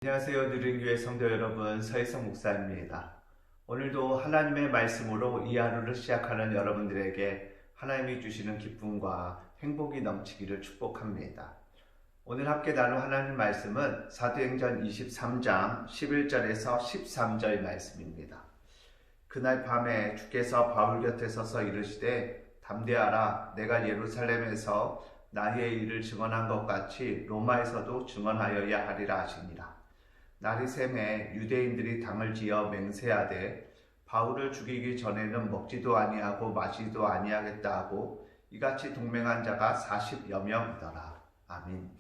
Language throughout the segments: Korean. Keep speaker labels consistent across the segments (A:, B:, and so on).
A: 안녕하세요. 누린교회 성도 여러분, 서희성 목사입니다. 오늘도 하나님의 말씀으로 이 하루를 시작하는 여러분들에게 하나님이 주시는 기쁨과 행복이 넘치기를 축복합니다. 오늘 함께 나눌 하나님 말씀은 사도행전 23장 11절에서 13절 말씀입니다. 그날 밤에 주께서 바울 곁에 서서 이르시되 담대하라, 내가 예루살렘에서 나의 일을 증언한 것 같이 로마에서도 증언하여야 하리라 하시니라. 날이 샘에 유대인들이 당을 지어 맹세하되 바울을 죽이기 전에는 먹지도 아니하고 마시지도 아니하겠다 하고 이같이 동맹한 자가 40여 명이더라. 아멘.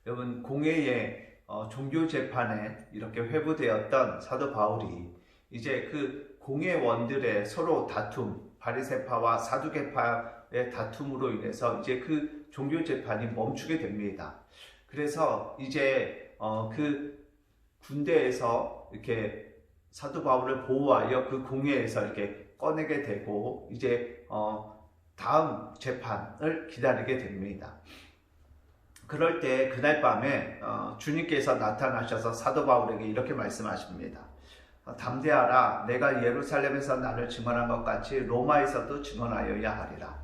A: 여러분, 공회의 종교 재판에 이렇게 회부되었던 사도 바울이 이제 그 공회원들의 서로 다툼, 바리새파와 사두개파의 다툼으로 인해서 이제 그 종교 재판이 멈추게 됩니다. 그래서 이제 그 군대에서 이렇게 사도 바울을 보호하여 그 공회에서 이렇게 꺼내게 되고 이제 다음 재판을 기다리게 됩니다. 그럴 때 그날 밤에 주님께서 나타나셔서 사도 바울에게 이렇게 말씀하십니다. 담대하라, 내가 예루살렘에서 나를 증언한 것 같이 로마에서도 증언하여야 하리라.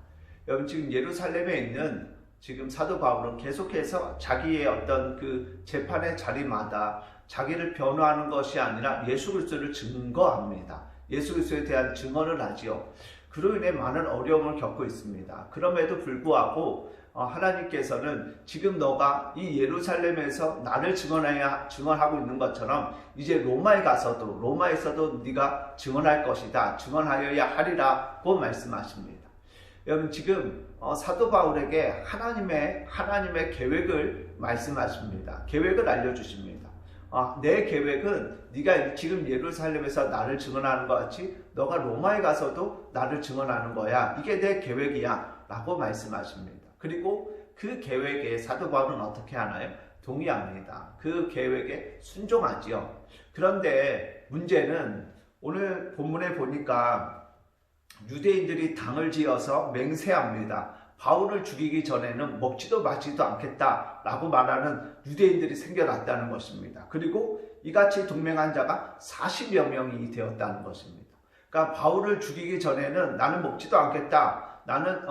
A: 여러분, 지금 예루살렘에 있는 지금 사도 바울은 계속해서 자기의 어떤 그 재판의 자리마다 자기를 변호하는 것이 아니라 예수 그리스도를 증거합니다. 예수 그리스도에 대한 증언을 하지요. 그로 인해 많은 어려움을 겪고 있습니다. 그럼에도 불구하고 하나님께서는 지금 너가 이 예루살렘에서 나를 증언하고 있는 것처럼 이제 로마에서도 네가 증언할 것이다. 증언하여야 하리라고 말씀하십니다. 여러분, 지금 사도 바울에게 하나님의 계획을 말씀하십니다. 계획을 알려주십니다. 내 계획은 네가 지금 예루살렘에서 나를 증언하는 것 같이 너가 로마에 가서도 나를 증언하는 거야. 이게 내 계획이야 라고 말씀하십니다. 그리고 그 계획에 사도 바울은 어떻게 하나요? 동의합니다. 그 계획에 순종하지요. 그런데 문제는 오늘 본문에 보니까 유대인들이 당을 지어서 맹세합니다. 바울을 죽이기 전에는 먹지도 마시지도 않겠다라고 말하는 유대인들이 생겨났다는 것입니다. 그리고 이같이 동맹한 자가 40여 명이 되었다는 것입니다. 그러니까 바울을 죽이기 전에는 나는 먹지도 않겠다, 나는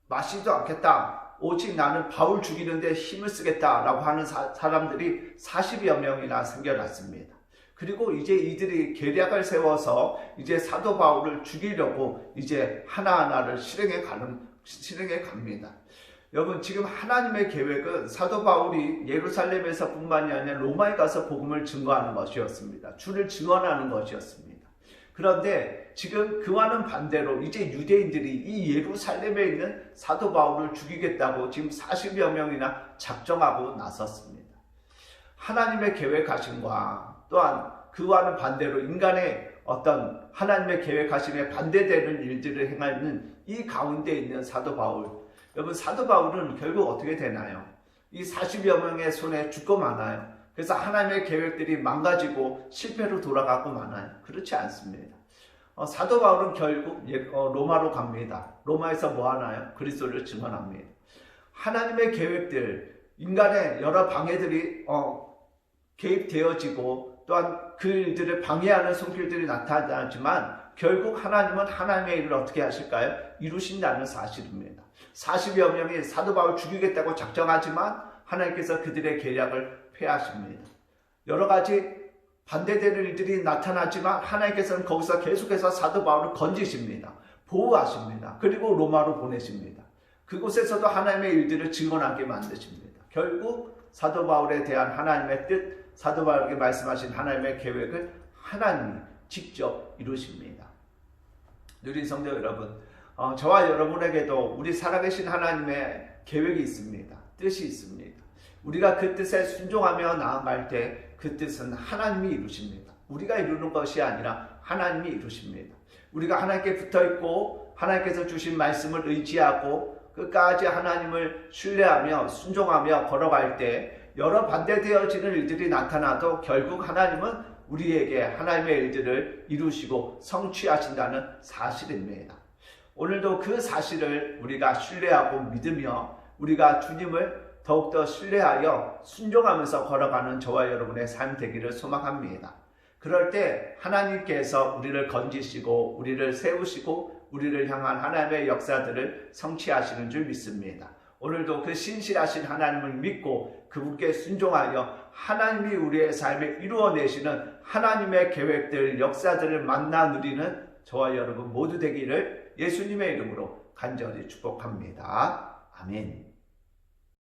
A: 마시지도 않겠다, 오직 나는 바울 죽이는데 힘을 쓰겠다라고 하는 사람들이 40여 명이나 생겨났습니다. 그리고 이제 이들이 계략을 세워서 이제 사도 바울을 죽이려고 이제 하나하나를 실행해 갑니다. 여러분, 지금 하나님의 계획은 사도 바울이 예루살렘에서 뿐만이 아니라 로마에 가서 복음을 증거하는 것이었습니다. 주를 증언하는 것이었습니다. 그런데 지금 그와는 반대로 이제 유대인들이 이 예루살렘에 있는 사도 바울을 죽이겠다고 지금 40여 명이나 작정하고 나섰습니다. 하나님의 계획하심과 또한 그와는 반대로 인간의 어떤 하나님의 계획하심에 반대되는 일들을 행하는 이 가운데 있는 사도 바울. 여러분, 사도 바울은 결국 어떻게 되나요? 이 40여 명의 손에 죽고 마나요? 그래서 하나님의 계획들이 망가지고 실패로 돌아가고 마나요? 그렇지 않습니다. 사도 바울은 결국 로마로 갑니다. 로마에서 뭐 하나요? 그리스도를 증언합니다. 하나님의 계획들, 인간의 여러 방해들이 개입되어지고 또한 그 일들을 방해하는 손길들이 나타나지만 결국 하나님은 하나님의 일을 어떻게 하실까요? 이루신다는 사실입니다. 40여 명이 사도 바울 죽이겠다고 작정하지만 하나님께서 그들의 계략을 폐하십니다. 여러 가지 반대되는 일들이 나타나지만 하나님께서는 거기서 계속해서 사도 바울을 건지십니다. 보호하십니다. 그리고 로마로 보내십니다. 그곳에서도 하나님의 일들을 증언하게 만드십니다. 결국 사도 바울에 대한 하나님의 뜻, 사도 바울에게 말씀하신 하나님의 계획을 하나님이 직접 이루십니다. 누린 성도 여러분, 저와 여러분에게도 우리 살아계신 하나님의 계획이 있습니다. 뜻이 있습니다. 우리가 그 뜻에 순종하며 나아갈 때 그 뜻은 하나님이 이루십니다. 우리가 이루는 것이 아니라 하나님이 이루십니다. 우리가 하나님께 붙어있고 하나님께서 주신 말씀을 의지하고 끝까지 하나님을 신뢰하며 순종하며 걸어갈 때 여러 반대되어지는 일들이 나타나도 결국 하나님은 우리에게 하나님의 일들을 이루시고 성취하신다는 사실입니다. 오늘도 그 사실을 우리가 신뢰하고 믿으며 우리가 주님을 더욱더 신뢰하여 순종하면서 걸어가는 저와 여러분의 삶 되기를 소망합니다. 그럴 때 하나님께서 우리를 건지시고 우리를 세우시고 우리를 향한 하나님의 역사들을 성취하시는 줄 믿습니다. 오늘도 그 신실하신 하나님을 믿고 그분께 순종하여 하나님이 우리의 삶에 이루어내시는 하나님의 계획들, 역사들을 만나 누리는 저와 여러분 모두 되기를 예수님의 이름으로 간절히 축복합니다. 아멘.